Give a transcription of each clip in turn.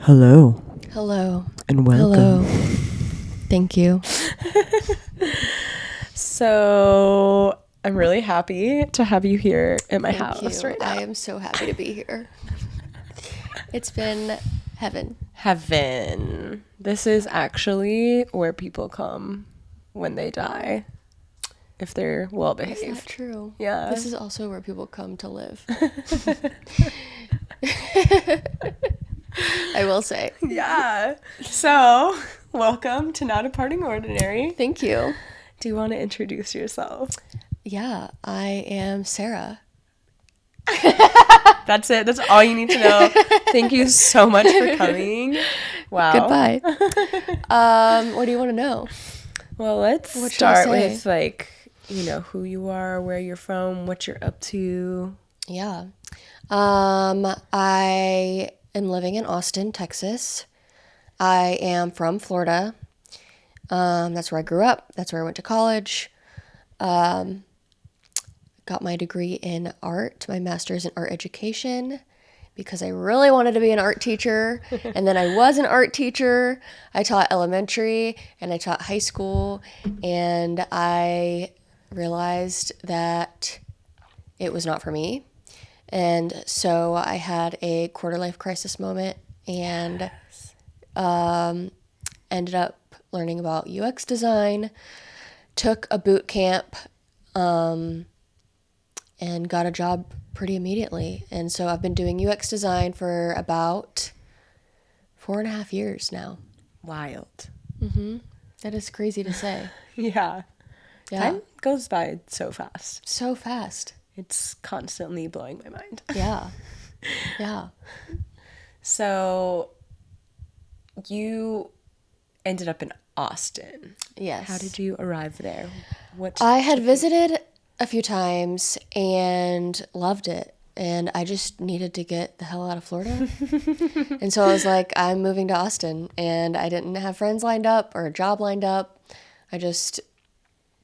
Hello Hello. and welcome. Hello. Thank you. So I'm really happy to have you here at my Thank house you. right now. I am so happy to be here. It's been heaven. Heaven. This is actually where people come when they die, if they're well Is that behaved. true? Yeah. This is also where people come to live. I will say. Yeah. So, welcome to Not a Parting Ordinary. Thank you. Do you want to introduce yourself? Yeah, I am Sarah. That's it. That's all you need to know. Thank you so much for coming. Wow. Goodbye. What do you want to know? Well, let's What should I start say? with who you are, where you're from, what you're up to. Yeah. I am living in Austin, Texas. I am from Florida. That's where I grew up. That's where I went to college. Got my degree in art, my master's in art education, because I really wanted to be an art teacher. And then I was an art teacher. I taught elementary and I taught high school. And I realized that it was not for me. And so I had a quarter life crisis moment and ended up learning about UX design, took a boot camp, and got a job pretty immediately. And so I've been doing UX design for about 4.5 years now. Wild. That is crazy to say. Yeah. Yeah. Time goes by so fast. So fast. It's constantly blowing my mind. Yeah. Yeah. So, you ended up in Austin. Yes. How did you arrive there? I had visited a few times and loved it. And I just needed to get the hell out of Florida. And so I was like, I'm moving to Austin. And I didn't have friends lined up or a job lined up. I just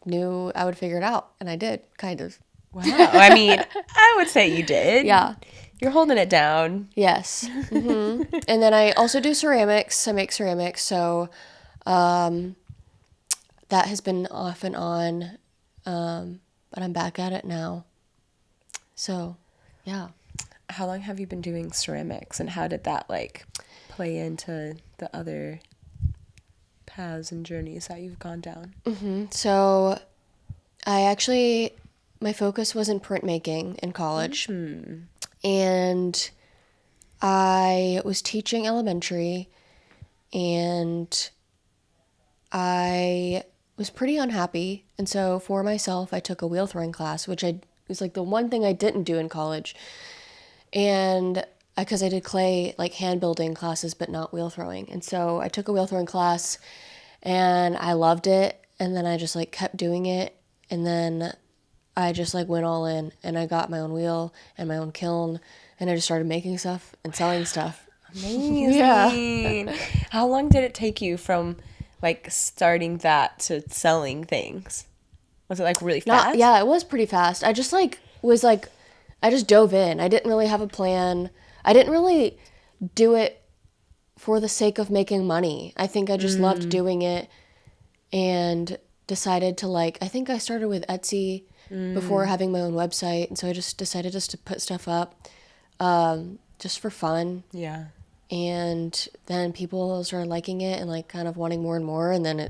knew I would figure it out. And I did, kind of. Wow. I mean, I would say you did. Yeah. You're holding it down. Yes. And then I also do ceramics. I make ceramics. So that has been off and on. But I'm back at it now. So, yeah. How long have you been doing ceramics, and how did that play into the other paths and journeys that you've gone down? So my focus was in printmaking in college. And I was teaching elementary, and I was pretty unhappy. And so for myself, I took a wheel throwing class, which was like the one thing I didn't do in college. And because I did clay, hand building classes, but not wheel throwing. And so I took a wheel throwing class and I loved it. And then I just kept doing it. And then I just went all in, and I got my own wheel and my own kiln, and I just started making stuff and selling stuff. Amazing. Yeah. How long did it take you from starting that to selling things? Was it really fast? Yeah, it was pretty fast. I just I just dove in. I didn't really have a plan. I didn't really do it for the sake of making money. I think I just loved doing it and decided to I think I started with Etsy before having my own website. And so I just decided to put stuff up just for fun. Yeah. And then people started liking it and kind of wanting more and more. And then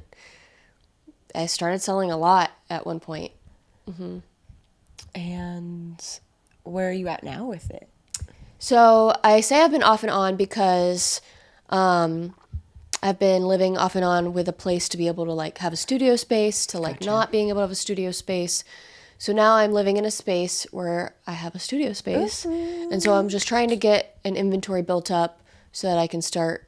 I started selling a lot at one point. And where are you at now with it? So I say I've been off and on because I've been living off and on with a place to be able to have a studio space to Gotcha. not being able to have a studio space. So now I'm living in a space where I have a studio space. And so I'm just trying to get an inventory built up so that I can start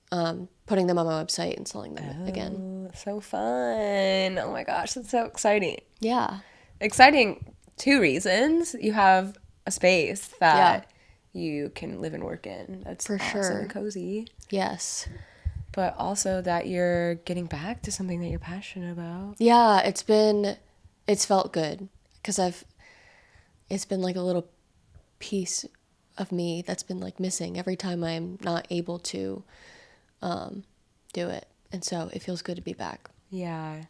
putting them on my website and selling them again. So fun. Oh my gosh, that's so exciting. Yeah. Exciting, 2 reasons. You have a space that you can live and work in. That's For awesome sure. and cozy. Yes. But also that you're getting back to something that you're passionate about. Yeah, it's felt good because it's been a little piece of me that's been like missing every time I'm not able to do it. And so it feels good to be back. Yeah.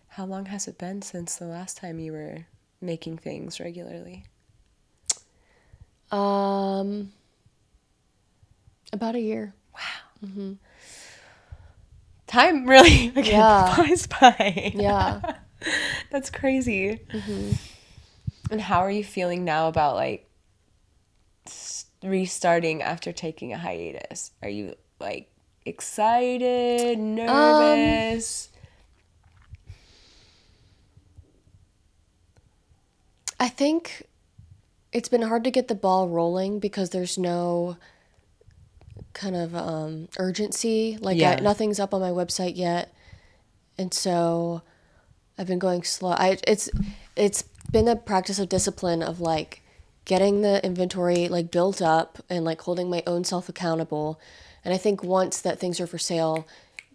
How long has it been since the last time you were making things regularly? About a year. Wow. Mm-hmm. Time really Yeah. flies by. Yeah. That's crazy. Mm-hmm. And how are you feeling now about like restarting after taking a hiatus? Are you like excited, nervous? I think it's been hard to get the ball rolling because there's no kind of urgency. Like Yeah. nothing's up on my website yet, and so I've been going slow. It's been a practice of discipline of like getting the inventory like built up and like holding my own self accountable. And I think once that things are for sale,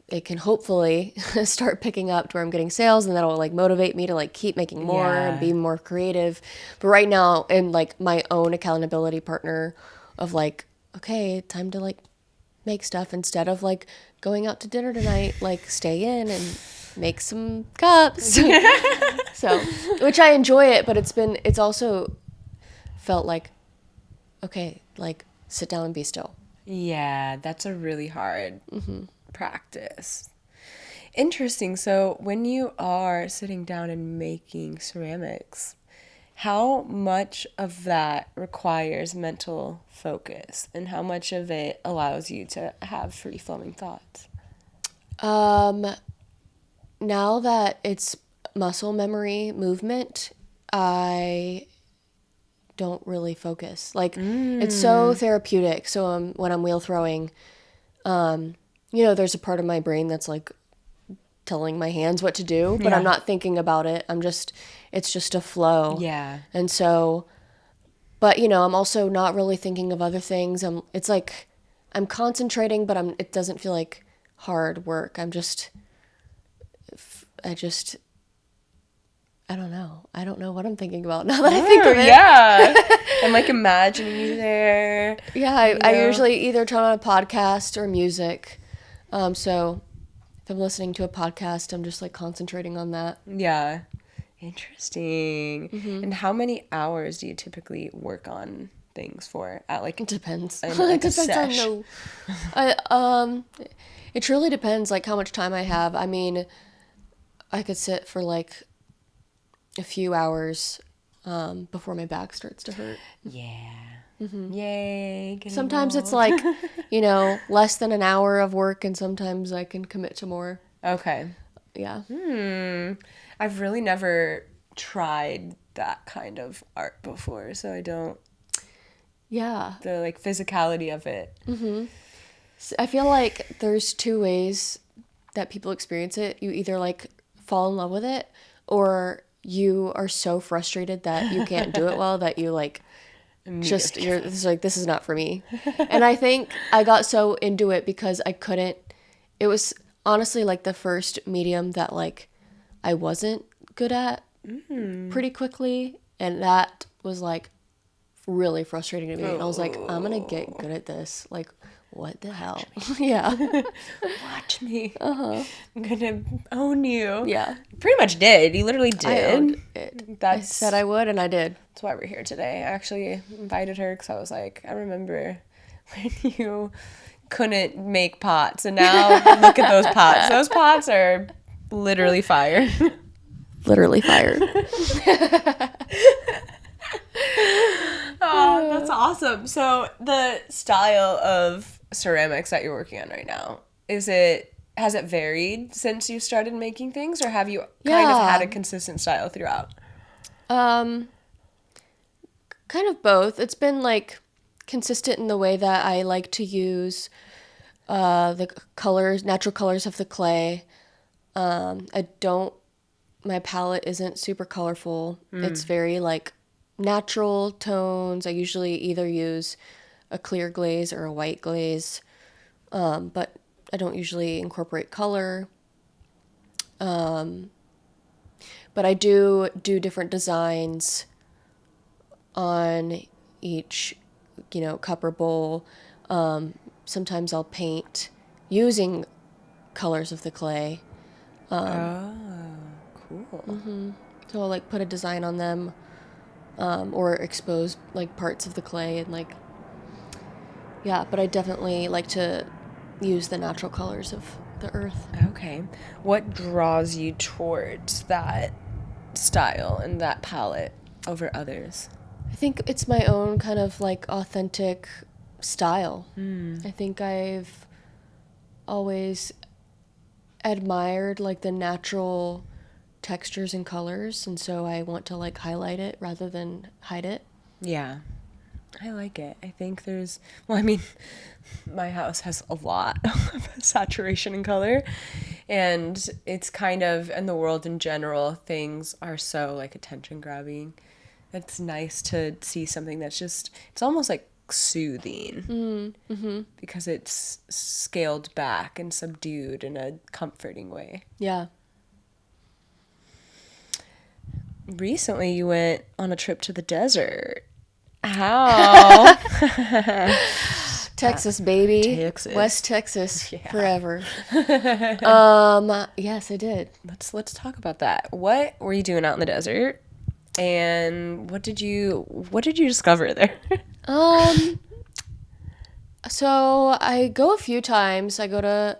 it can hopefully start picking up to where I'm getting sales, and that'll like motivate me to like keep making more and be more creative. But right now, in like my own accountability partner of like, okay, time to like make stuff instead of like going out to dinner tonight, like stay in and make some cups. So, which I enjoy it, but it's also felt like, okay, like sit down and be still. Yeah, that's a really hard practice. Interesting. So, when you are sitting down and making ceramics, how much of that requires mental focus and how much of it allows you to have free flowing thoughts? Now that it's muscle memory movement, I don't really focus. Like it's so therapeutic. So when I'm wheel throwing, there's a part of my brain that's like telling my hands what to do, but I'm not thinking about it. It's just a flow. Yeah. And so, but I'm also not really thinking of other things. It's like I'm concentrating, but it doesn't feel like hard work. I don't know. I don't know what I'm thinking about now that I think of it. Yeah. I'm like imagining you there. Yeah, I usually either turn on a podcast or music. So if I'm listening to a podcast, I'm just like concentrating on that. Yeah. Interesting. And how many hours do you typically work on things for at like It depends. Like It depends it truly depends like how much time I have. I mean, I could sit for like a few hours before my back starts to hurt. Yeah. Yay. Sometimes it's like, less than an hour of work, and sometimes I can commit to more. Okay. Yeah. I've really never tried that kind of art before, so I don't. Yeah. The like physicality of it. I feel like there's two ways that people experience it. You either like fall in love with it, or you are so frustrated that you can't do it well that you like it's like, this is not for me. And I think I got so into it because it was honestly like the first medium that like I wasn't good at pretty quickly, and that was like really frustrating to me. And I was like, I'm gonna get good at this. Like, what the hell? Yeah. Watch me. I'm gonna own you. Yeah. Pretty much did. You literally did. I owned it. I said I would, and I did. That's why we're here today. I actually invited her because I was like, I remember when you couldn't make pots, and now look at those pots. Those pots are literally fire. Literally fire. Oh, that's awesome. So the style of ceramics that you're working on right now, has it varied since you started making things, or have you kind of had a consistent style throughout? Kind of both. It's been like consistent in the way that I like to use the colors, natural colors of the clay. My palette isn't super colorful. It's very like natural tones. I usually either use a clear glaze or a white glaze, but I don't usually incorporate color. But I do different designs on each cup or bowl. Sometimes I'll paint using colors of the clay. Oh, cool. So I'll like put a design on them, or expose like parts of the clay and like, yeah, but I definitely like to use the natural colors of the earth. Okay. What draws you towards that style and that palette over others? I think it's my own kind of like authentic style. I think I've always admired like the natural textures and colors, and so I want to like highlight it rather than hide it. Yeah, I like it. I think well, I mean, my house has a lot of saturation in color, and it's kind of, in the world in general, things are so like attention grabbing. It's nice to see something that's just, it's almost like soothing because it's scaled back and subdued in a comforting way. Yeah. Recently, you went on a trip to the desert. How? Texas, baby. Texas. West Texas, Yeah. forever. Yes, I did. Let's talk about that. What were you doing out in the desert? And what did you discover there? So I go a few times. I go to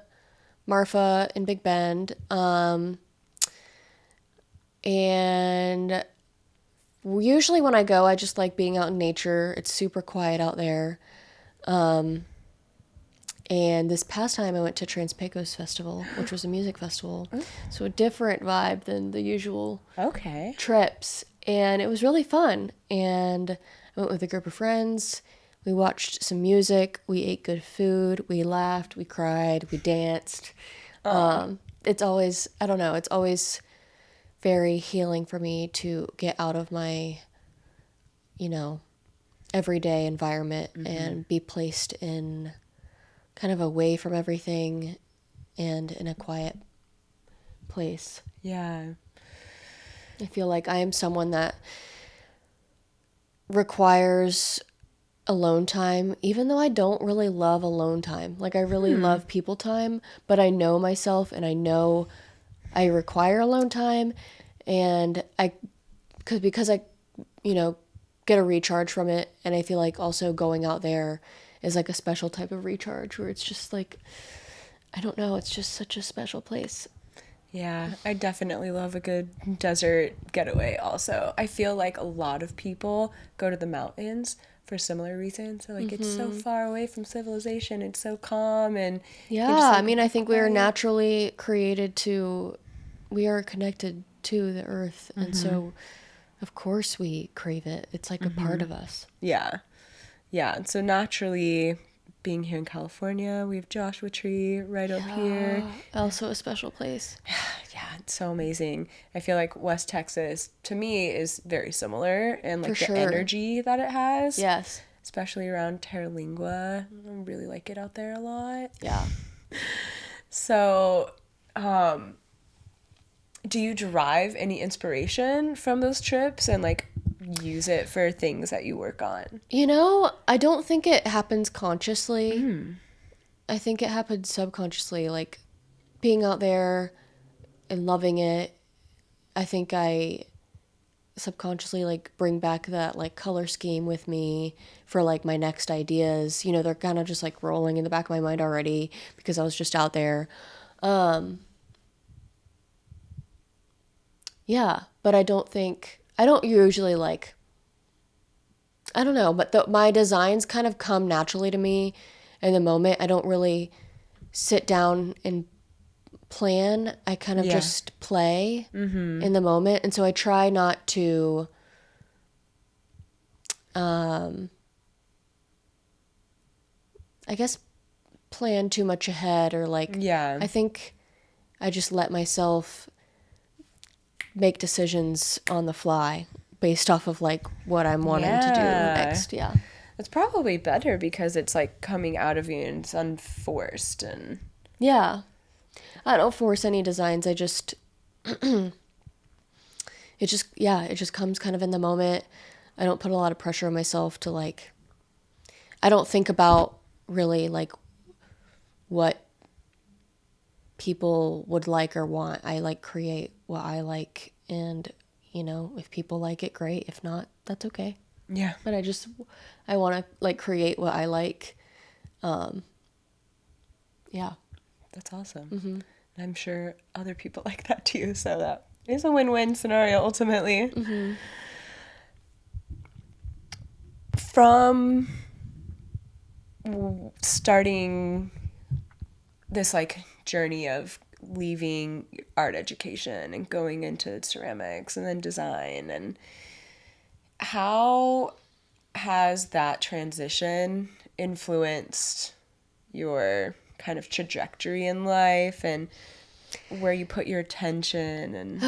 Marfa in Big Bend. And usually when I go, I just like being out in nature. It's super quiet out there. And this past time I went to Trans-Pecos Festival, which was a music festival. So a different vibe than the usual Okay. trips. And it was really fun. And I went with a group of friends. We watched some music. We ate good food. We laughed. We cried. We danced. It's always, I don't know, it's always very healing for me to get out of my, everyday environment and be placed in kind of away from everything and in a quiet place. Yeah. I feel like I am someone that requires alone time, even though I don't really love alone time. Like, I really love people time, but I know myself and I know I require alone time, and because I get a recharge from it, and I feel like also going out there is like a special type of recharge where it's just like, I don't know, it's just such a special place. Yeah, I definitely love a good desert getaway also. I feel like a lot of people go to the mountains for similar reasons. So like, it's so far away from civilization, it's so calm, and Yeah, you're just, like, I mean, I think we are quiet. naturally we are connected to the earth, and so of course we crave it. It's like a part of us. Yeah. Yeah. And so naturally, being here in California, we have Joshua Tree right up here. Also a special place. Yeah, it's so amazing. I feel like West Texas, to me, is very similar, and like For the sure. energy that it has. Yes. Especially around Terlingua. I really like it out there a lot. Yeah. So, do you derive any inspiration from those trips and like use it for things that you work on? I don't think it happens consciously. I think it happens subconsciously, like being out there and loving it. I think I subconsciously like bring back that like color scheme with me for like my next ideas. They're kind of just like rolling in the back of my mind already because I was just out there. Yeah, but I don't usually like, I don't know, but my designs kind of come naturally to me in the moment. I don't really sit down and plan. I kind of just play in the moment. And so I try not to, I guess, plan too much ahead, or like, I think I just let myself make decisions on the fly based off of like what I'm wanting to do next. Yeah. It's probably better because it's like coming out of you and it's unforced, and Yeah. I don't force any designs. I just it just comes kind of in the moment. I don't put a lot of pressure on myself to like I don't think about really like what people would like or want. I like create what I like, and if people like it, great. If not, that's okay. Yeah. But I want to like create what I like. Yeah. That's awesome. I'm sure other people like that too, so that is a win-win scenario ultimately. From starting this like journey of leaving art education and going into ceramics and then design, and how has that transition influenced your kind of trajectory in life and where you put your attention? And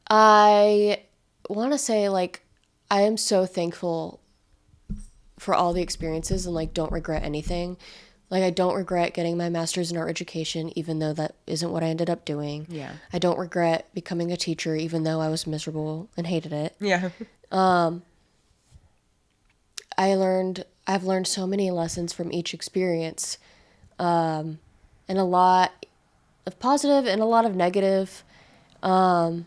I want to say like I am so thankful for all the experiences and like don't regret anything. Like I don't regret getting my master's in art education, even though that isn't what I ended up doing. Yeah. I don't regret becoming a teacher, even though I was miserable and hated it. Yeah. I've learned so many lessons from each experience, and a lot of positive and a lot of negative. And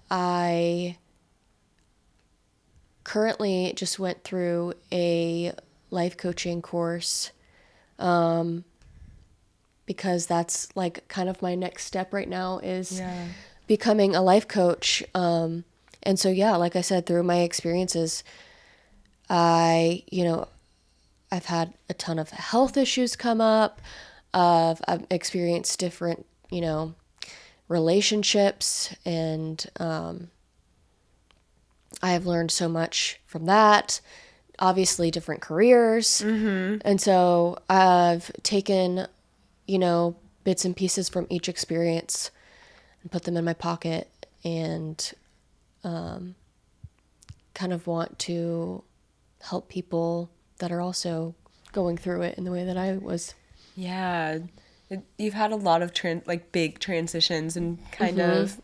I currently just went through a life coaching course, because that's like kind of my next step right now is becoming a life coach. And so, yeah, like I said, through my experiences, I've had a ton of health issues come up. I've experienced different, relationships, and I have learned so much from that. Obviously, different careers. And so I've taken, bits and pieces from each experience and put them in my pocket, and kind of want to help people that are also going through it in the way that I was. Yeah. You've had a lot of big transitions and kind of,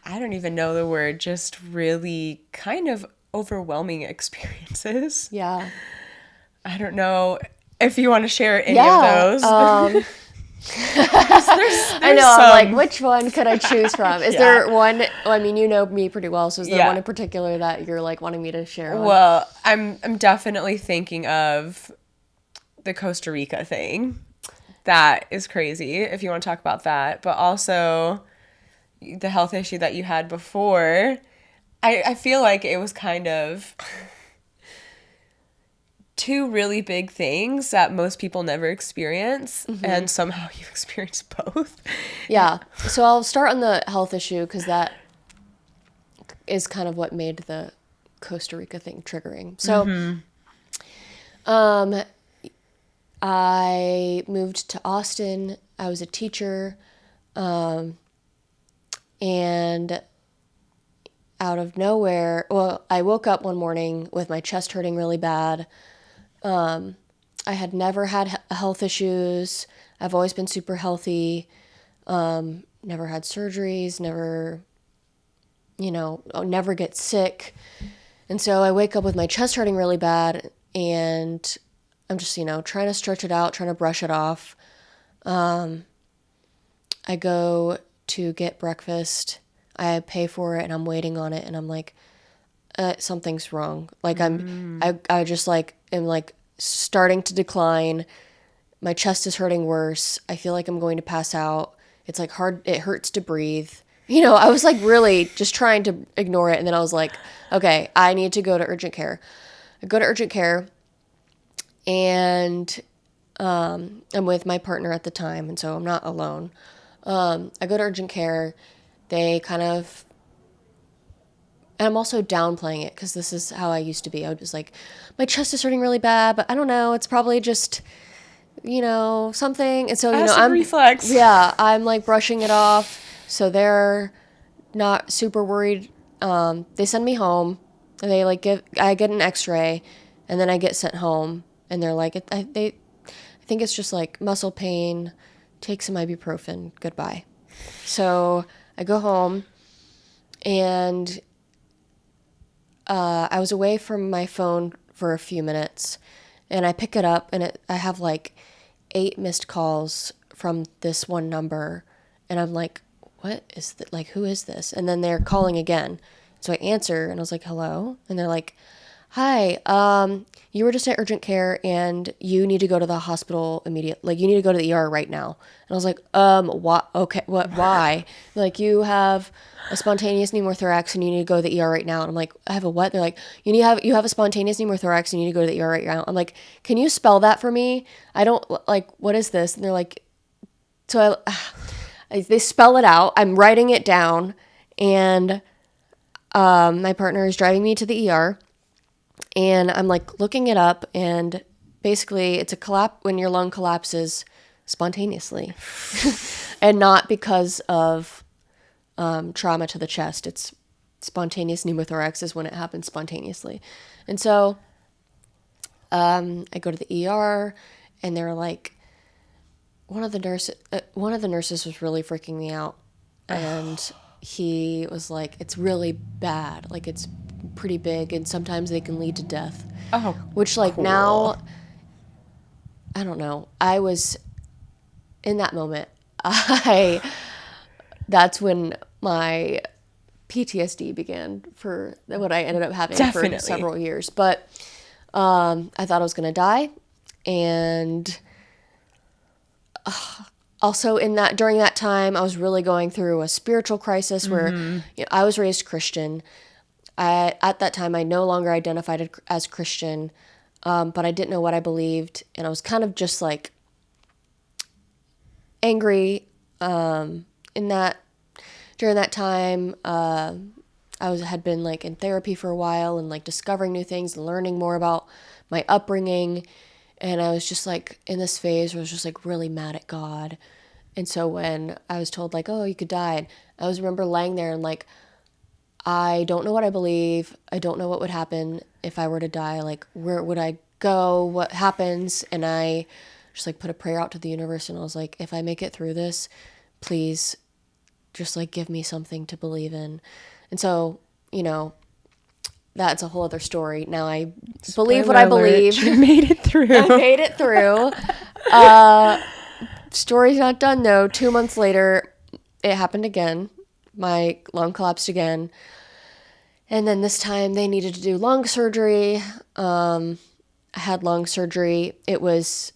I don't even know the word, just really kind of overwhelming experiences. Yeah. I don't know if you want to share any of those. I know, I'm like, which one could I choose from? Is there one, well, I mean, you know me pretty well, so is there one in particular that you're like wanting me to share on? Well, I'm definitely thinking of the Costa Rica thing. That is crazy, if you want to talk about that. But also the health issue that you had before. I feel like it was kind of two really big things that most people never experience, and somehow you experienced both. Yeah. So I'll start on the health issue because that is kind of what made the Costa Rica thing triggering. So I moved to Austin. I was a teacher, and out of nowhere, well, I woke up one morning with my chest hurting really bad. I had never had health issues. I've always been super healthy. Never had surgeries, never get sick. And so I wake up with my chest hurting really bad, and I'm just, trying to stretch it out, trying to brush it off. I go to get breakfast. I pay for it, and I'm waiting on it, and I'm like, something's wrong. Like I just like am like starting to decline. My chest is hurting worse. I feel like I'm going to pass out. It's like hard. It hurts to breathe. I was like really just trying to ignore it. And then I was like, okay, I need to go to urgent care. I go to urgent care, and I'm with my partner at the time. And so I'm not alone. I go to urgent care. They kind of, and I'm also downplaying it because this is how I used to be. I was just like, my chest is hurting really bad, but I don't know. It's probably just, something. And so, I'm reflex. Yeah, I'm like brushing it off. So they're not super worried. They send me home. And they like I get an X-ray, and then I get sent home. And they're like, I think it's just like muscle pain. take some ibuprofen. Goodbye. So I go home, and I was away from my phone for a few minutes, and I pick it up, and I have like 8 missed calls from this one number, and I'm like, what is that? Like, who is this? And then they're calling again. So I answer, and I was like, hello? And they're like, hi, you were just at urgent care, and you need to go to the hospital immediately. Like, you need to go to the ER right now. And I was like, what? Okay, what? Why? They're like, you have a spontaneous pneumothorax, and you need to go to the ER right now. And I'm like, I have a what? They're like, you have a spontaneous pneumothorax, and you need to go to the ER right now. I'm like, can you spell that for me? I don't, like, what is this? And they're like, so they spell it out. I'm writing it down, and my partner is driving me to the ER. And I'm like looking it up, and basically it's a collapse when your lung collapses spontaneously and not because of trauma to the chest. It's spontaneous pneumothorax is when it happens spontaneously. And so I go to the ER, and they're like, one of the nurses was really freaking me out, and he was like, it's really bad, like it's pretty big, and sometimes they can lead to death. Oh, which like cool. Now, I don't know. I was in that moment. That's when my PTSD began for what I ended up having Definitely. for several years. But I thought I was going to die, and also during that time, I was really going through a spiritual crisis where I was raised Christian. At that time, I no longer identified as Christian, but I didn't know what I believed, and I was kind of just like angry. During that time, had been like in therapy for a while, and like discovering new things and learning more about my upbringing, and I was just like in this phase where I was just like really mad at God. And so when I was told like, oh, you could die, and I remember laying there and like, I don't know what I believe. I don't know what would happen if I were to die. Like, where would I go? What happens? And I just like put a prayer out to the universe, and I was like, if I make it through this, please just like give me something to believe in. And so, that's a whole other story. Now I believe what I believe. You made it through. I made it through. Story's not done though. 2 months later, it happened again. My lung collapsed again. And then this time they needed to do lung surgery. I had lung surgery. It was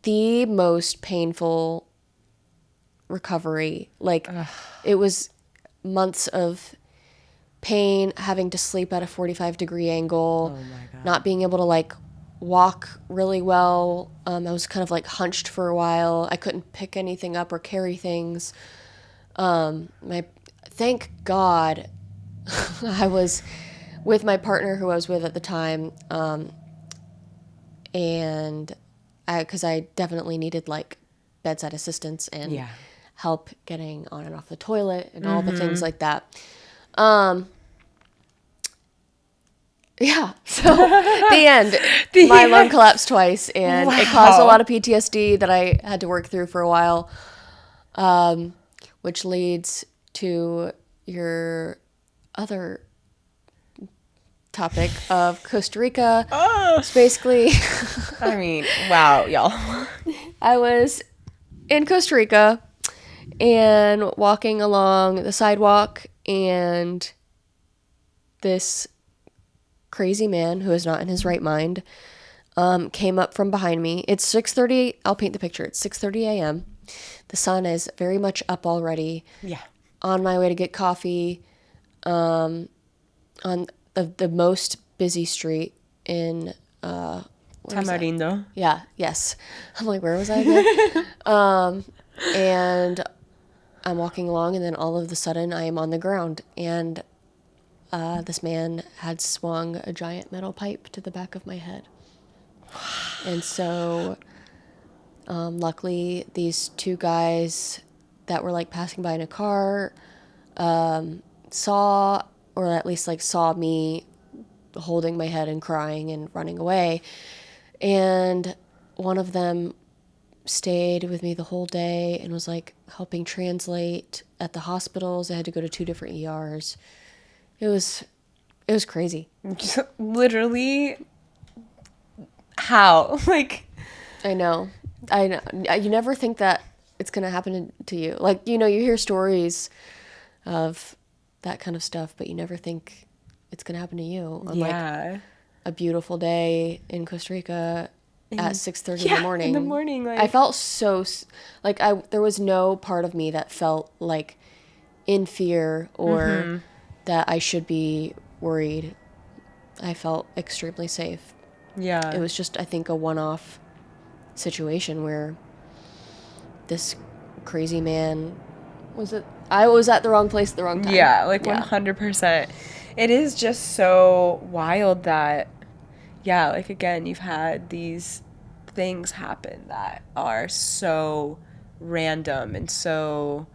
the most painful recovery. Like, it was months of pain, having to sleep at a 45-degree angle, Oh my God. not being able to like walk really well. I was kind of like hunched for a while. I couldn't pick anything up or carry things. Thank God I was with my partner who I was with at the time. And because I definitely needed like bedside assistance and help getting on and off the toilet and all the things like that. Yeah. So the end, my lung collapsed twice, and it caused a lot of PTSD that I had to work through for a while. Which leads to your other topic of Costa Rica. It's basically, I mean, wow, y'all. I was in Costa Rica and walking along the sidewalk, and this crazy man who is not in his right mind came up from behind me. It's 6:30. I'll paint the picture. It's 6:30 a.m. The sun is very much up already. Yeah. On my way to get coffee on the most busy street in Tamarindo. Yeah, yes. I'm like, where was I again? And I'm walking along, and then all of a sudden I am on the ground, and this man had swung a giant metal pipe to the back of my head. And so luckily these two guys that were like passing by in a car saw, or at least like saw me holding my head and crying and running away. And one of them stayed with me the whole day and was like helping translate at the hospitals. I had to go to 2 different ERs. It was crazy. Literally, how? Like, I know. You never think that it's going to happen to you. Like, you hear stories of that kind of stuff, but you never think it's going to happen to you on yeah. like a beautiful day in Costa Rica at 6:30 in the morning. In the morning, like, I felt so like there was no part of me that felt like in fear or that I should be worried. I felt extremely safe. yeah. It was just, I think, a one-off situation where this crazy man I was at the wrong place at the wrong time. Yeah, like 100%. It is just so wild that, yeah, like again, you've had these things happen that are so random and so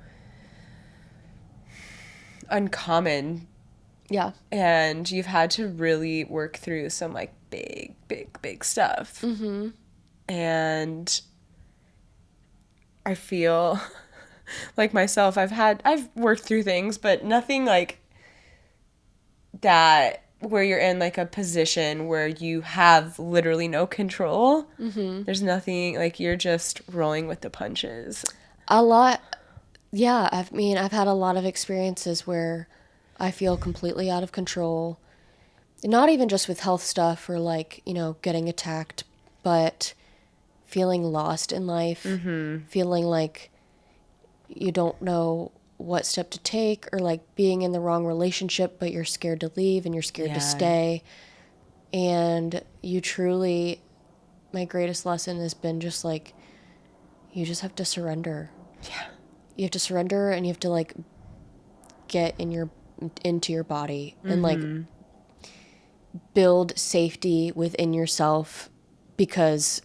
uncommon. Yeah. And you've had to really work through some like big stuff. Mm-hmm. And I feel like myself, I've worked through things, but nothing like that where you're in like a position where you have literally no control. Mm-hmm. There's nothing, like, you're just rolling with the punches. A lot. Yeah. I've had a lot of experiences where I feel completely out of control. Not even just with health stuff or like, getting attacked, but feeling lost in life, feeling like you don't know what step to take, or like being in the wrong relationship, but you're scared to leave and you're scared to stay. And my greatest lesson has been just like, you just have to surrender. Yeah. You have to surrender, and you have to like get into your body and like build safety within yourself, because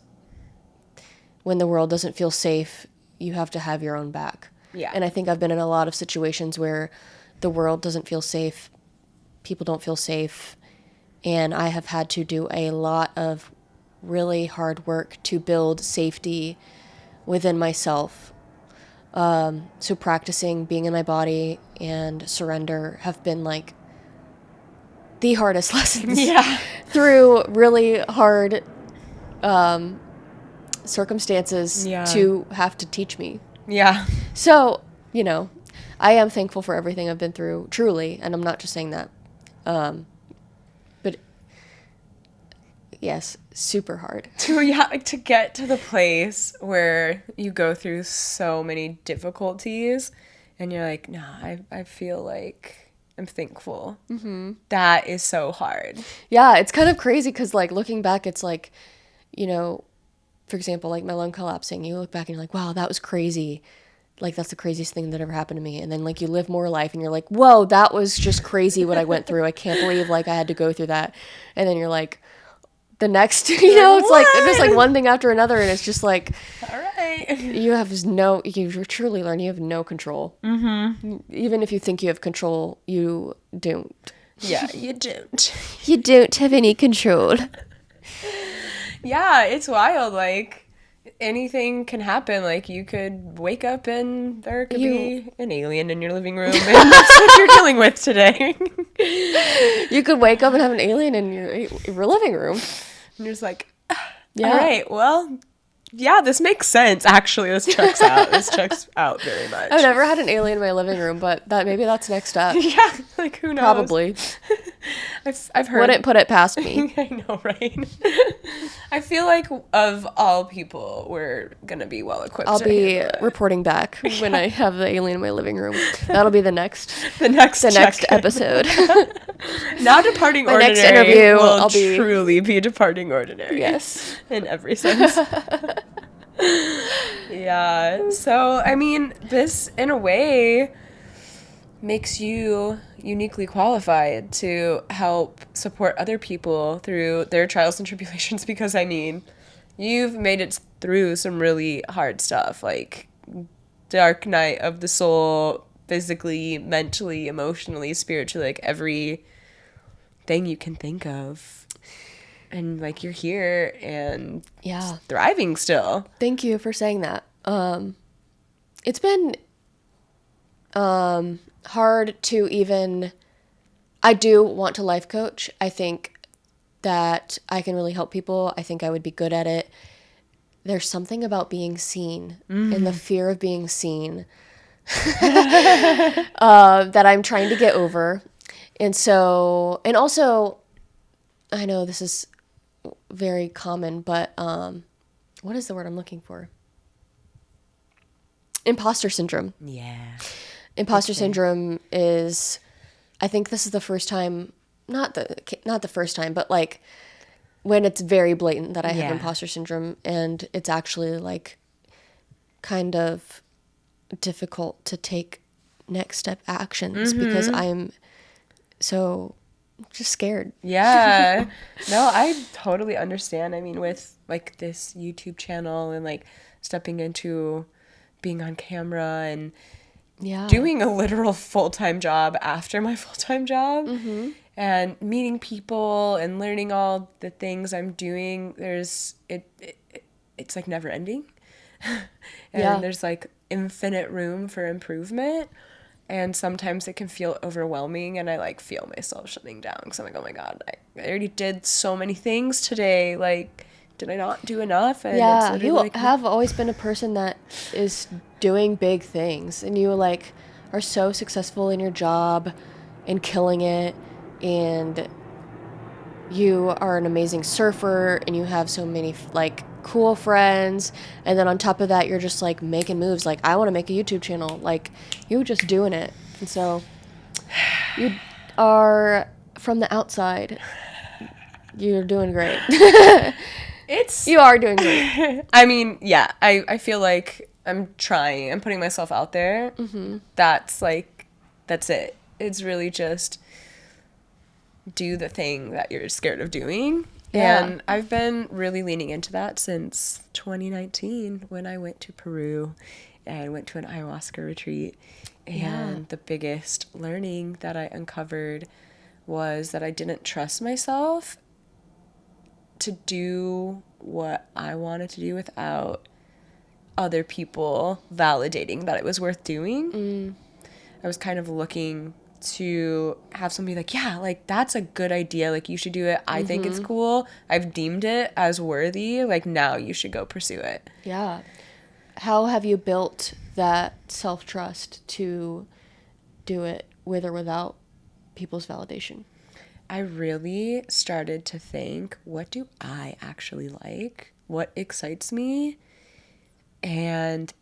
when the world doesn't feel safe, you have to have your own back. Yeah. And I think I've been in a lot of situations where the world doesn't feel safe, people don't feel safe, and I have had to do a lot of really hard work to build safety within myself. So practicing being in my body and surrender have been like the hardest lessons. Yeah. Through really hard circumstances to have to teach me. Yeah. So, I am thankful for everything I've been through, truly, and I'm not just saying that. But yes, super hard. To get to the place where you go through so many difficulties and you're like, no, I feel like I'm thankful. Mm-hmm. That is so hard. Yeah, it's kind of crazy because, like, looking back, it's like, for example, like my lung collapsing, you look back and you're like, wow, that was crazy. Like, that's the craziest thing that ever happened to me. And then, like, you live more life and you're like, whoa, that was just crazy what I went through. I can't believe, like, I had to go through that. And then you're like, the next, it's like, it's like one thing after another. And it's just like, all right. you truly learn you have no control. Mm-hmm. Even if you think you have control, you don't. Yeah, you don't. You don't have any control. Yeah, it's wild. Like, anything can happen. Like, you could wake up and there could be an alien in your living room, and that's what you're dealing with today. You could wake up and have an alien in your living room. And you're just like, all right, well, yeah, this makes sense. Actually, this checks out. This checks out very much. I've never had an alien in my living room, but maybe that's next up. Yeah, like, who knows? Probably. I've heard. Wouldn't put it past me. I know, right? I feel like of all people, we're gonna be well equipped. I'll be reporting back when I have the alien in my living room. That'll be the next episode. Now departing my ordinary next interview will truly be departing ordinary. Yes, in every sense. Yeah. So I mean, this in a way makes you uniquely qualified to help support other people through their trials and tribulations, because I mean, you've made it through some really hard stuff, like dark night of the soul, physically, mentally, emotionally, spiritually, like every thing you can think of. and like you're here and Yeah. thriving still. Thank you for saying that. It's been hard to even. I do want to life coach. I think that I can really help people. I think I would be good at it. There's something about being seen and the fear of being seen that I'm trying to get over. And so, and also, I know this is very common, but what is the word I'm looking for? Imposter syndrome. Yeah. Imposter syndrome is, I think this is the first time, not the first time, but like when it's very blatant that I have imposter syndrome, and it's actually like kind of difficult to take next step actions because I'm so just scared. Yeah. No, I totally understand. I mean, with like this YouTube channel and like stepping into being on camera and doing a literal full-time job after my full-time job and meeting people and learning all the things I'm doing, it's like never ending. And there's like infinite room for improvement. And sometimes it can feel overwhelming, and I like feel myself shutting down because I'm like, oh my God, I already did so many things today. Like, did I not do enough? And yeah, it's you like, have always been a person that is doing big things, and you like are so successful in your job and killing it, and you are an amazing surfer, and you have so many like cool friends, and then on top of that you're just like making moves like I want to make a YouTube channel, like you're just doing it. And so you are, from the outside, you're doing great. You are doing great. I mean, yeah, I feel like I'm trying. I'm putting myself out there. That's it. It's really just do the thing that you're scared of doing. Yeah. And I've been really leaning into that since 2019 when I went to Peru and went to an ayahuasca retreat. And the biggest learning that I uncovered was that I didn't trust myself to do what I wanted to do without other people validating that it was worth doing. I was kind of looking to have somebody like, yeah, like that's a good idea, like you should do it. I think it's cool. I've deemed it as worthy. Like now you should go pursue it. Yeah. How have you built that self-trust to do it with or without people's validation? I really started to think, what do I actually like? What excites me? And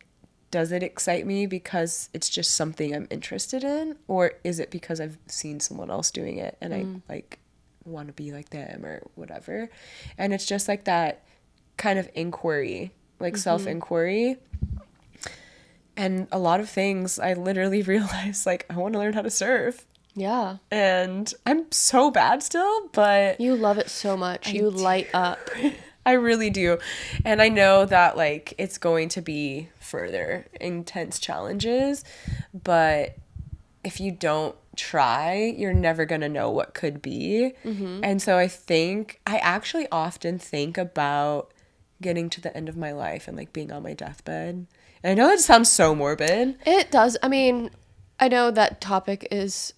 does it excite me because it's just something I'm interested in? Or is it because I've seen someone else doing it and I like want to be like them or whatever? And it's just like that kind of inquiry, like self-inquiry. And a lot of things I literally realized, like, I want to learn how to surf. Yeah. And I'm so bad still, but You love it so much. You light up. I really do. And I know that like it's going to be further intense challenges, but if you don't try, you're never going to know what could be. And so I actually often think about getting to the end of my life and like being on my deathbed. And I know that sounds so morbid. It does. I mean, I know that topic is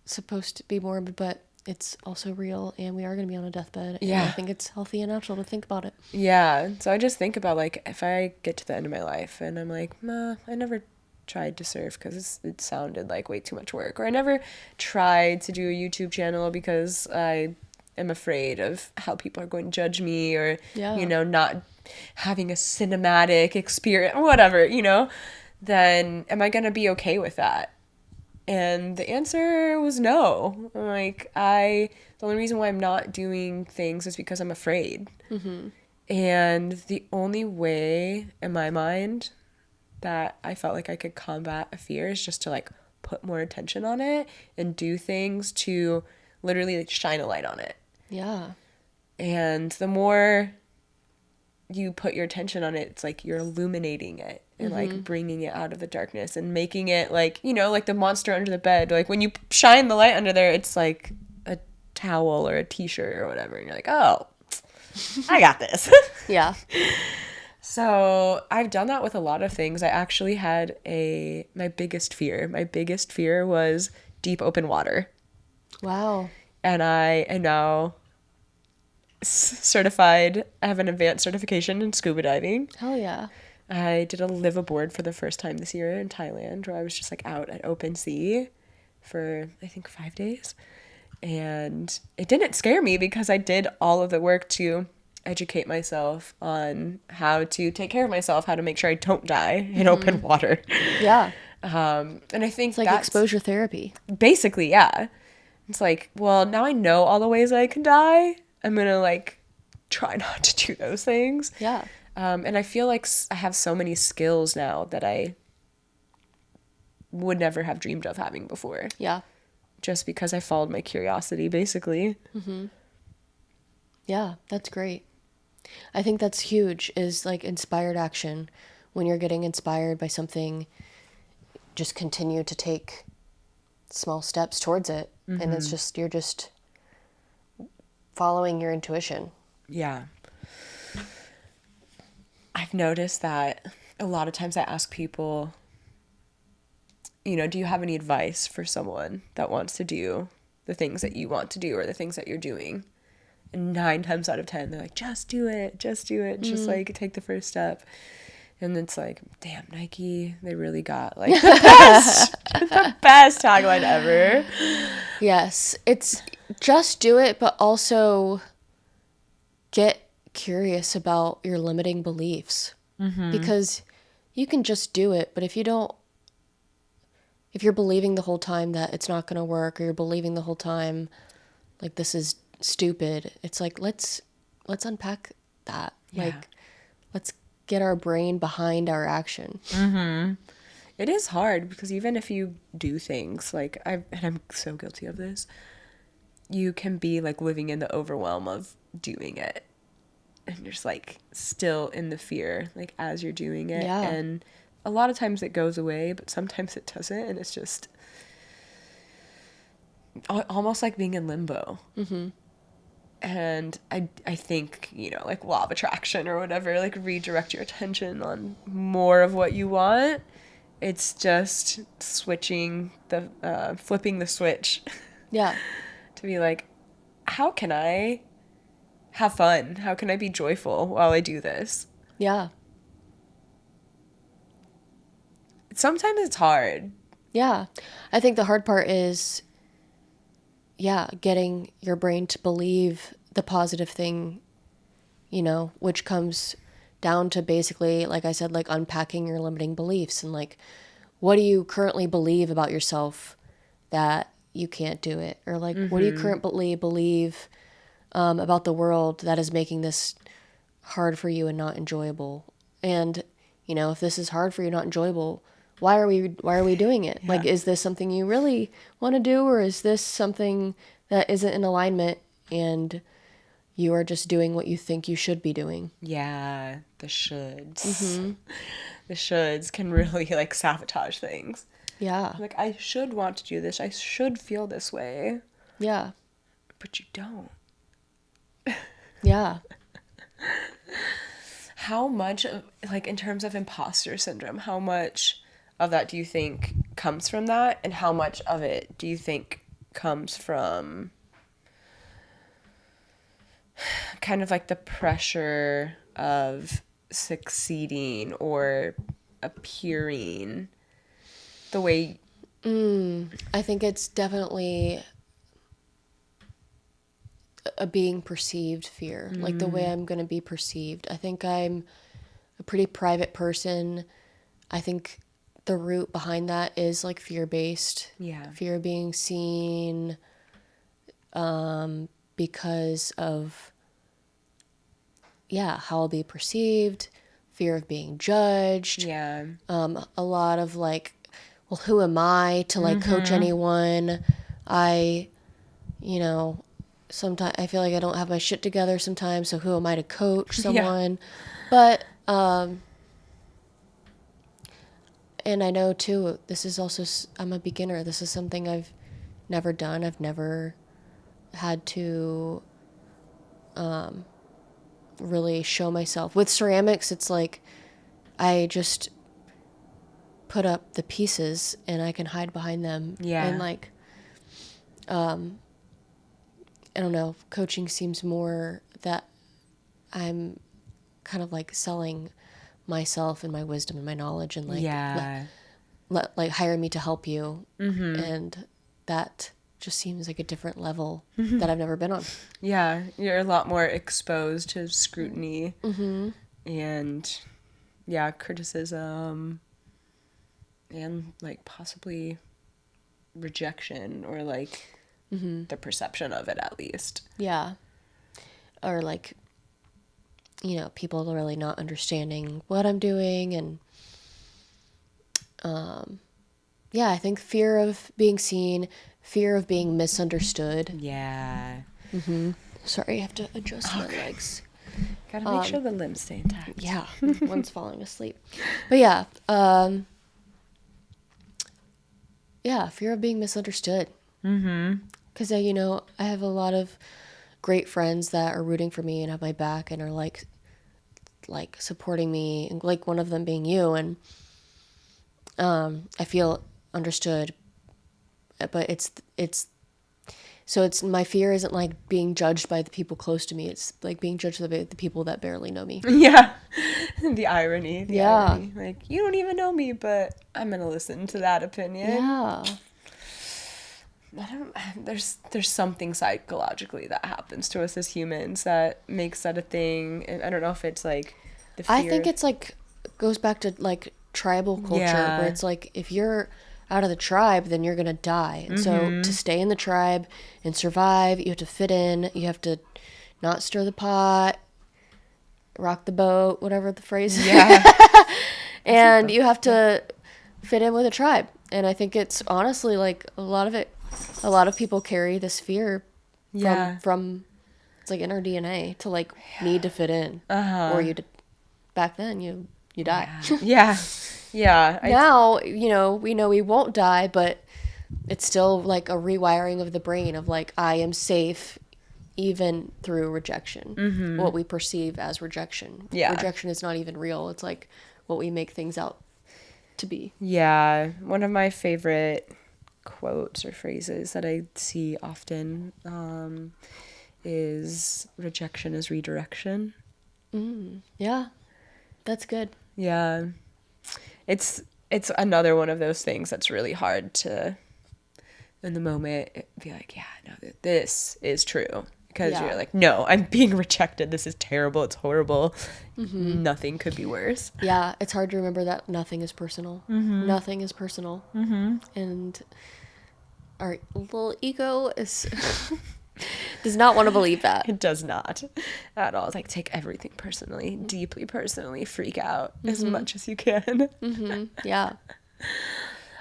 supposed to be morbid, but it's also real, and we are going to be on a deathbed. And I think it's healthy and natural to think about it. Yeah. So I just think about like if I get to the end of my life and I'm like, nah, I never tried to surf because it sounded like way too much work, or I never tried to do a YouTube channel because I am afraid of how people are going to judge me, or you know, not having a cinematic experience or whatever, you know, then am I going to be okay with that? And the answer was no. Like, the only reason why I'm not doing things is because I'm afraid. And the only way in my mind that I felt like I could combat a fear is just to like put more attention on it and do things to literally like shine a light on it. Yeah. And the more you put your attention on it, it's like you're illuminating it and like bringing it out of the darkness and making it like, you know, like the monster under the bed. Like when you shine the light under there, it's like a towel or a t-shirt or whatever. And you're like, oh, I got this. Yeah. So I've done that with a lot of things. I actually had my biggest fear. My biggest fear was deep open water. Wow. And I am now certified. I have an advanced certification in scuba diving. Hell yeah. I did a live aboard for the first time this year in Thailand, where I was just like out at open sea for I think 5 days. And it didn't scare me because I did all of the work to educate myself on how to take care of myself, how to make sure I don't die in open water. Yeah. And I think It's like that's exposure therapy. basically, yeah. It's like, well, now I know all the ways I can die. I'm going to like try not to do those things. Yeah. And I feel like I have so many skills now that I would never have dreamed of having before. Yeah. Just because I followed my curiosity, basically. Yeah, that's great. I think that's huge, is like inspired action. When you're getting inspired by something, just continue to take small steps towards it. And it's just, you're just following your intuition. Yeah. I've noticed that a lot of times I ask people, do you have any advice for someone that wants to do the things that you want to do or the things that you're doing? And 9 times out of 10, they're like, just do it, just like take the first step. And it's like, damn, Nike, they really got like the best tagline ever. Yes, it's just do it, but also get curious about your limiting beliefs. Because you can just do it, but if you're believing the whole time that it's not going to work, or you're believing the whole time like this is stupid, it's like let's unpack that. Yeah. Like let's get our brain behind our action. It is hard because even if you do things like I'm so guilty of this, you can be like living in the overwhelm of doing it. And you're just like still in the fear, like as you're doing it. Yeah. And a lot of times it goes away, but sometimes it doesn't. And it's just almost like being in limbo. And I think, like law of attraction or whatever, like redirect your attention on more of what you want. It's just flipping the switch. Yeah. To be like, how can I have fun? How can I be joyful while I do this? Yeah. Sometimes it's hard. Yeah. I think the hard part is, getting your brain to believe the positive thing, which comes down to basically, like I said, like unpacking your limiting beliefs and like, what do you currently believe about yourself that you can't do it? Or like, what do you currently believe about the world that is making this hard for you and not enjoyable? And, if this is hard for you, not enjoyable, why are we doing it? Yeah. Like, is this something you really want to do, or is this something that isn't in alignment and you are just doing what you think you should be doing? Yeah, the shoulds. The shoulds can really like sabotage things. Yeah. Like, I should want to do this. I should feel this way. Yeah. But you don't. Yeah. How much, like in terms of imposter syndrome, how much of that do you think comes from that? And how much of it do you think comes from kind of like the pressure of succeeding or appearing the way? I think it's definitely a being perceived fear, like the way I'm going to be perceived. I think I'm a pretty private person. I think the root behind that is like fear-based. Yeah. Fear of being seen, because of, how I'll be perceived, fear of being judged. Yeah. A lot of like, well, who am I to like coach anyone? Sometimes I feel like I don't have my shit together sometimes, so who am I to coach someone? But, and I know too, this is also, I'm a beginner. This is something I've never done. I've never had to, really show myself. With ceramics, it's like I just put up the pieces and I can hide behind them. Yeah. And like, I don't know, coaching seems more that I'm kind of like selling myself and my wisdom and my knowledge and like Yeah. like hire me to help you. And that just seems like a different level that I've never been on. Yeah. You're a lot more exposed to scrutiny and, yeah, criticism and, like, possibly rejection or, like, the perception of it at least. Yeah. Or like, you know, people really not understanding what I'm doing. And yeah, I think fear of being seen, fear of being misunderstood. Yeah. Sorry, I have to adjust my legs. Gotta make sure the limbs stay intact. Yeah, one's falling asleep. But yeah, yeah, fear of being misunderstood. Because, you know, I have a lot of great friends that are rooting for me and have my back and are like supporting me, and like one of them being you. And I feel understood, but it's so it's my fear isn't like being judged by the people close to me. It's like being judged by the people that barely know me. Yeah. The irony. Yeah. Irony. Like, you don't even know me, but I'm gonna listen to that opinion. Yeah. There's something psychologically that happens to us as humans that makes that a thing. And I don't know if it's like the fear. I think it's like goes back to like tribal culture, Yeah. where it's like if you're out of the tribe, then you're gonna die. And so to stay in the tribe and survive, you have to fit in. You have to not stir the pot, rock the boat, whatever the phrase is. Yeah. And you have to fit in with a tribe. And I think it's honestly like a lot of people carry this fear Yeah. from it's like in our DNA to like need to fit in. Or back then you die. Yeah. Yeah. Now, you know we won't die, but it's still like a rewiring of the brain of like, I am safe even through rejection. What we perceive as rejection. Yeah. Rejection is not even real. It's like what we make things out to be. Yeah. One of my favorite quotes or phrases that I see often is rejection is redirection. Yeah. That's good. Yeah. It's another one of those things that's really hard to, in the moment, be like, yeah, no, this is true. Because Yeah. you're like, no, I'm being rejected. This is terrible. It's horrible. Nothing could be worse. Yeah, it's hard to remember that nothing is personal. Nothing is personal. And our little ego is does not want to believe that. It does not at all. It's like, take everything personally, deeply personally, freak out as much as you can. Yeah.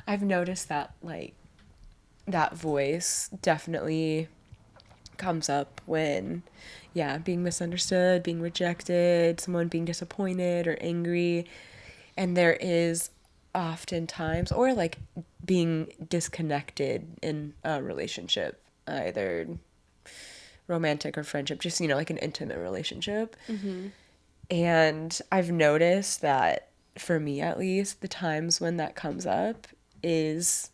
I've noticed that, like, that voice definitely comes up when, yeah, being misunderstood, being rejected, someone being disappointed or angry. And there is oftentimes, or like being disconnected in a relationship, either romantic or friendship, just, you know, like an intimate relationship. And I've noticed that, for me at least, the times when that comes up is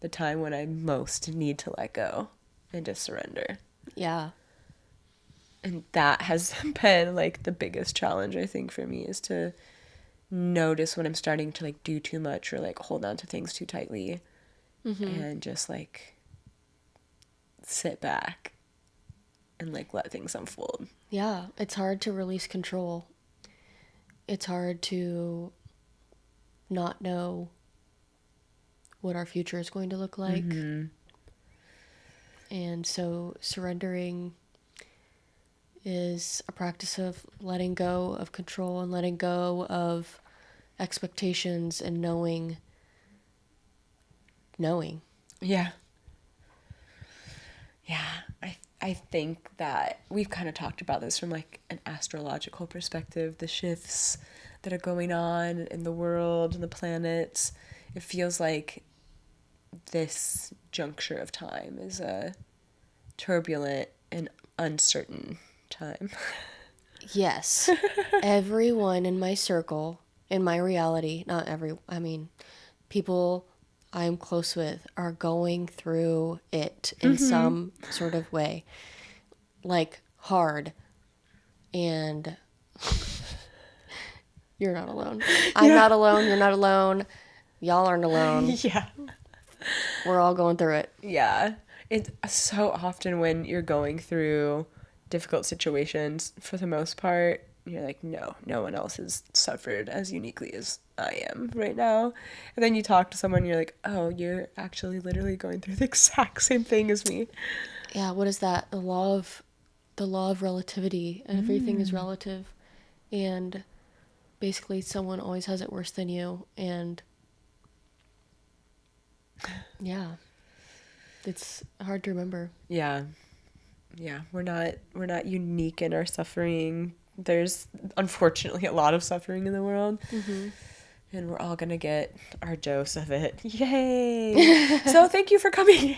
the time when I most need to let go and just surrender. Yeah. And that has been like the biggest challenge, I think, for me, is to notice when I'm starting to like do too much or like hold on to things too tightly and just like sit back and like let things unfold. Yeah, it's hard to release control. It's hard to not know what our future is going to look like. And so surrendering is a practice of letting go of control and letting go of expectations and knowing. Yeah. Yeah. I think that we've kind of talked about this from like an astrological perspective, the shifts that are going on in the world and the planets. It feels like this juncture of time is a turbulent and uncertain time. Yes. Everyone in my circle, in my reality, not every, I mean, people I'm close with are going through it in some sort of way, like hard. And you're not alone. I'm not alone. You're not alone. Y'all aren't alone. Yeah. We're all going through it. Yeah. It's so often when you're going through difficult situations, for the most part, you're like, no one else has suffered as uniquely as I am right now. And then you talk to someone, you're like, oh, you're actually literally going through the exact same thing as me. Yeah, what is that? The law of relativity. Everything is relative. And basically someone always has it worse than you, and yeah, it's hard to remember. Yeah. Yeah, we're not unique in our suffering. There's unfortunately a lot of suffering in the world. And we're all gonna get our dose of it. Yay! So thank you for coming.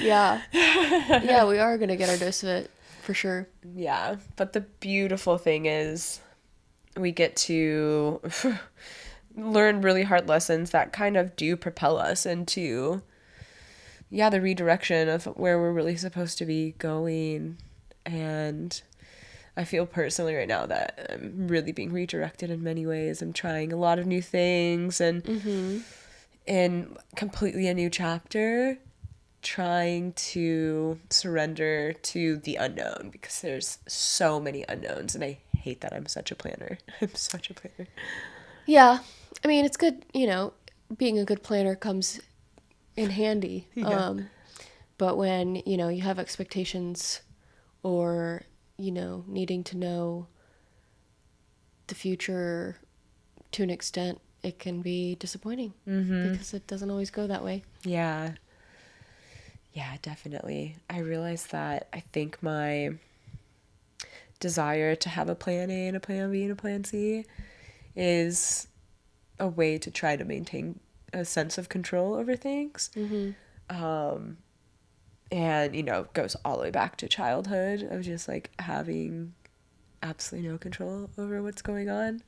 Yeah. Yeah, we are gonna get our dose of it for sure. Yeah, but the beautiful thing is we get to learn really hard lessons that kind of do propel us into, yeah, the redirection of where we're really supposed to be going. And I feel personally right now that I'm really being redirected in many ways. I'm trying a lot of new things and in completely a new chapter, trying to surrender to the unknown because there's so many unknowns, and I hate that I'm such a planner. I'm such a planner. Yeah, I mean, it's good, being a good planner comes in handy. Yeah. But when, you have expectations or, needing to know the future to an extent, it can be disappointing because it doesn't always go that way. Yeah. Yeah, definitely. I realized that I think my desire to have a plan A and a plan B and a plan C is a way to try to maintain a sense of control over things. And, goes all the way back to childhood of just like having absolutely no control over what's going on.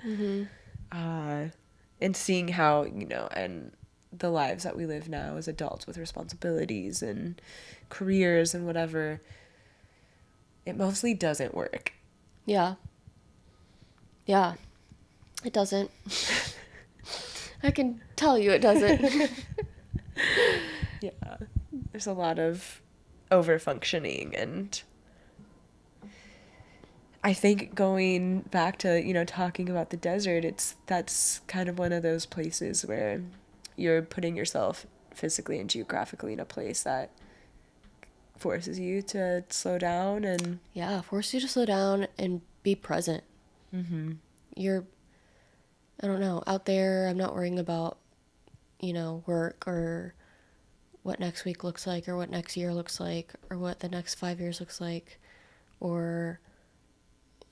And seeing how, and the lives that we live now as adults with responsibilities and careers and whatever, it mostly doesn't work. Yeah. Yeah. It doesn't. I can tell you it doesn't. Yeah. There's a lot of over-functioning, and I think going back to, talking about the desert, that's kind of one of those places where you're putting yourself physically and geographically in a place that forces you to slow down and Yeah, force you to slow down and be present. You're, I don't know, out there, I'm not worrying about, work or what next week looks like or what next year looks like or what the next 5 years looks like, or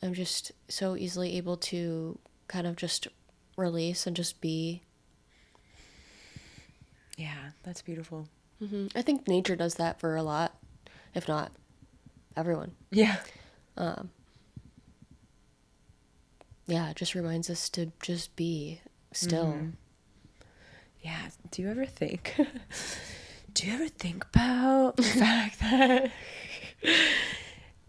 I'm just so easily able to kind of just release and just be. yeah, that's beautiful. I think nature does that for a lot, if not everyone. Yeah. Yeah, it just reminds us to just be still. Yeah. Do you ever think about the fact that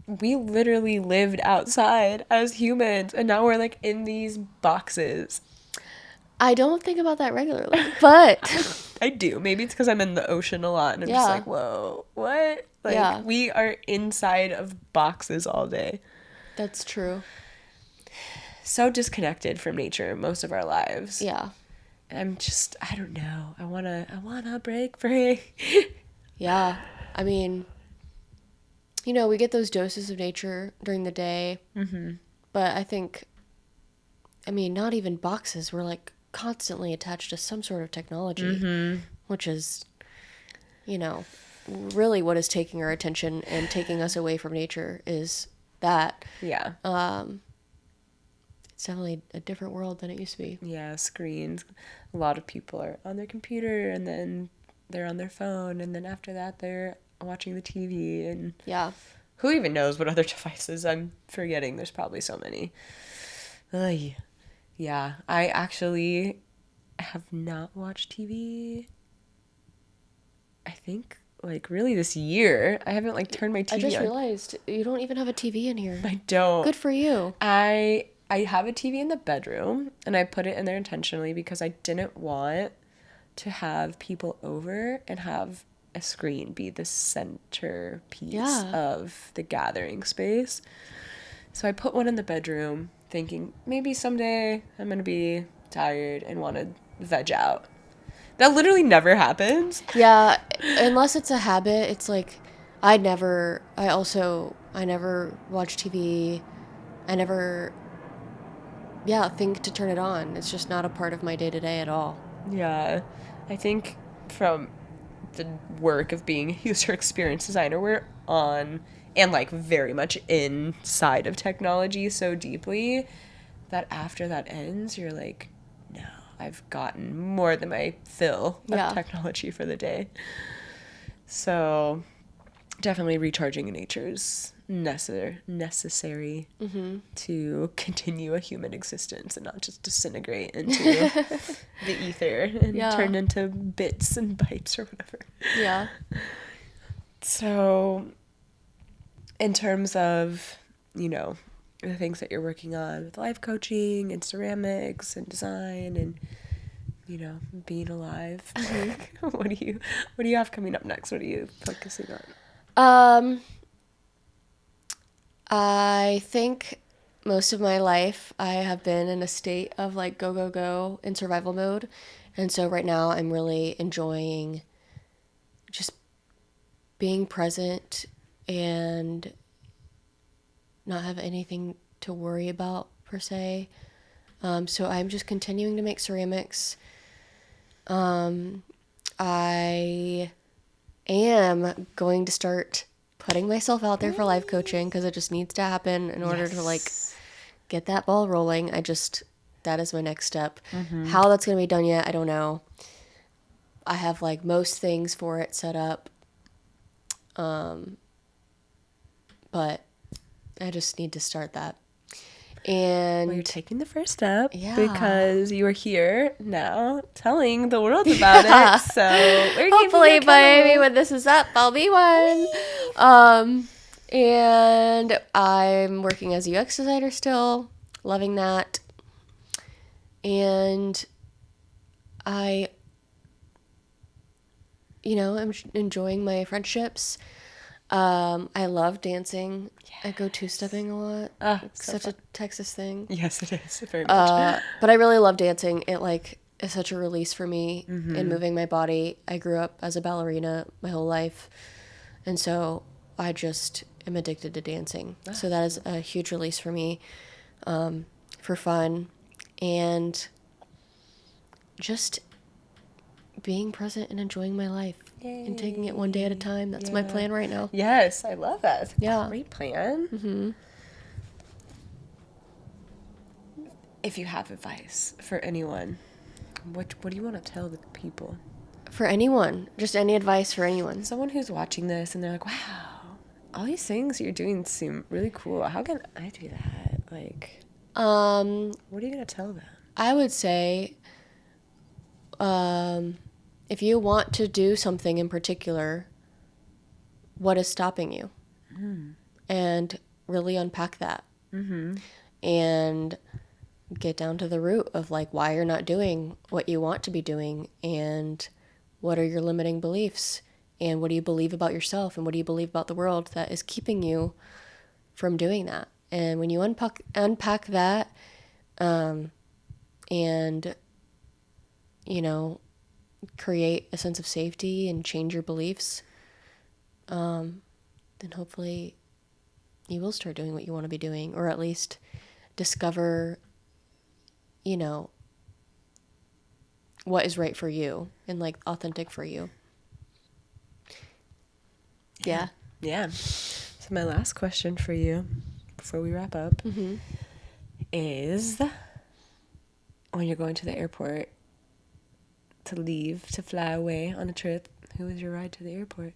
we literally lived outside as humans and now we're like in these boxes? I don't think about that regularly, but I do. Maybe it's because I'm in the ocean a lot and I'm just Yeah. like, whoa, what? Like, Yeah. we are inside of boxes all day. that's true. So disconnected from nature most of our lives. Yeah. I don't know. I wanna break free. Yeah. I mean, we get those doses of nature during the day, but I think, not even boxes. We're like constantly attached to some sort of technology, which is, really what is taking our attention and taking us away from nature is that. Yeah. It's definitely a different world than it used to be. Yeah, screens. A lot of people are on their computer and then they're on their phone and then after that they're watching the TV and Yeah. who even knows what other devices I'm forgetting? There's probably so many. Ugh. Yeah, I actually have not watched TV. I think like really this year. I haven't like turned my TV I just on. realized you don't even have a TV in here. I don't. Good for you. I have a TV in the bedroom, and I put it in there intentionally because I didn't want to have people over and have a screen be the centerpiece of the gathering space. So I put one in the bedroom thinking maybe someday I'm going to be tired and want to veg out. That literally never happens. Yeah, unless it's a habit, it's like I never watch TV. I never think to turn it on. It's just not a part of my day-to-day at all. Yeah. I think from the work of being a user experience designer, we're on and like very much inside of technology so deeply that after that ends, you're like, no, I've gotten more than my fill of technology for the day. So definitely recharging in nature is necessary to continue a human existence and not just disintegrate into the ether and turn into bits and bytes or whatever. Yeah. So in terms of, the things that you're working on with life coaching and ceramics and design and, being alive, what do you have coming up next? What are you focusing on? I think most of my life I have been in a state of like go, go, go in survival mode. And so right now I'm really enjoying just being present and not have anything to worry about per se. So I'm just continuing to make ceramics. I am going to start putting myself out there for life coaching because it just needs to happen in order to like get that ball rolling. That is my next step. How that's going to be done yet, I don't know. I have like most things for it set up. But I just need to start that. And you're taking the first step because you are here now telling the world about it. So hopefully by when this is up, I'll be one. And I'm working as a UX designer still, loving that. And I'm enjoying my friendships. I love dancing. Yes. I go two-stepping a lot. It's such a Texas thing. Yes, it is. Very much. But I really love dancing. It like is such a release for me in moving my body. I grew up as a ballerina my whole life. And so I just am addicted to dancing. So that is a huge release for me, for fun and just being present and enjoying my life. Yay. And taking it one day at a time. That's my plan right now. Yes, I love that. It's a great plan. If you have advice for anyone, what do you want to tell the people? For anyone. Just any advice for anyone. Someone who's watching this and they're like, wow, all these things you're doing seem really cool. How can I do that? Like, what are you going to tell them? I would say, if you want to do something in particular, what is stopping you? And really unpack that. And get down to the root of like why you're not doing what you want to be doing and what are your limiting beliefs and what do you believe about yourself and what do you believe about the world that is keeping you from doing that. And when you unpack that, and create a sense of safety and change your beliefs, then hopefully you will start doing what you want to be doing, or at least discover, what is right for you and like authentic for you. Yeah. So my last question for you before we wrap up is, when you're going to the airport to fly away on a trip, who is your ride to the airport?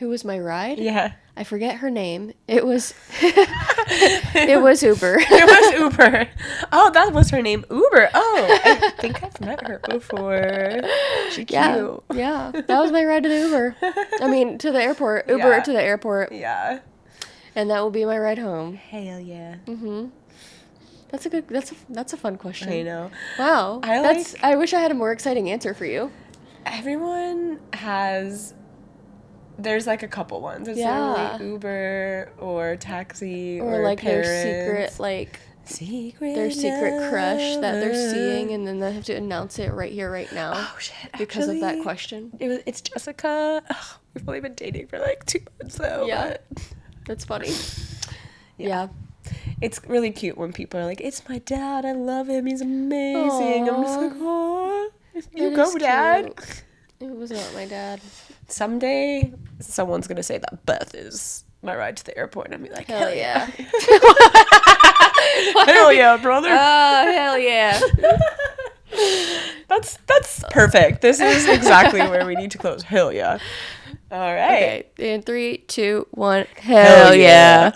Who was my ride? Yeah. I forget her name. It was it was Uber. It was Uber. Oh, that was her name, Uber. Oh, I think I've met her before. She cute. Yeah. That was my ride to the Uber. I mean, to the airport. Uber to the airport. Yeah. And that will be my ride home. Hell yeah. That's a fun question. I know. Wow. I wish I had a more exciting answer for you. Everyone has. There's like a couple ones. It's literally Uber or taxi or like parents. their secret crush that they're seeing, and then they have to announce it right here, right now. Oh shit! Because of that question. It's Jessica. Oh, we've only been dating for like 2 months though. Yeah, that's funny. Yeah. It's really cute when people are like, "It's my dad. I love him. He's amazing." Aww. I'm just like, "Oh, you That go, is Dad." cute. It was not my dad. Someday, someone's gonna say that Beth is my ride to the airport, and I'll be like, "Hell yeah, hell yeah, brother!" Oh, hell yeah. That's perfect. This is exactly where we need to close. Hell yeah! All right. Okay, in 3, 2, 1. Hell yeah.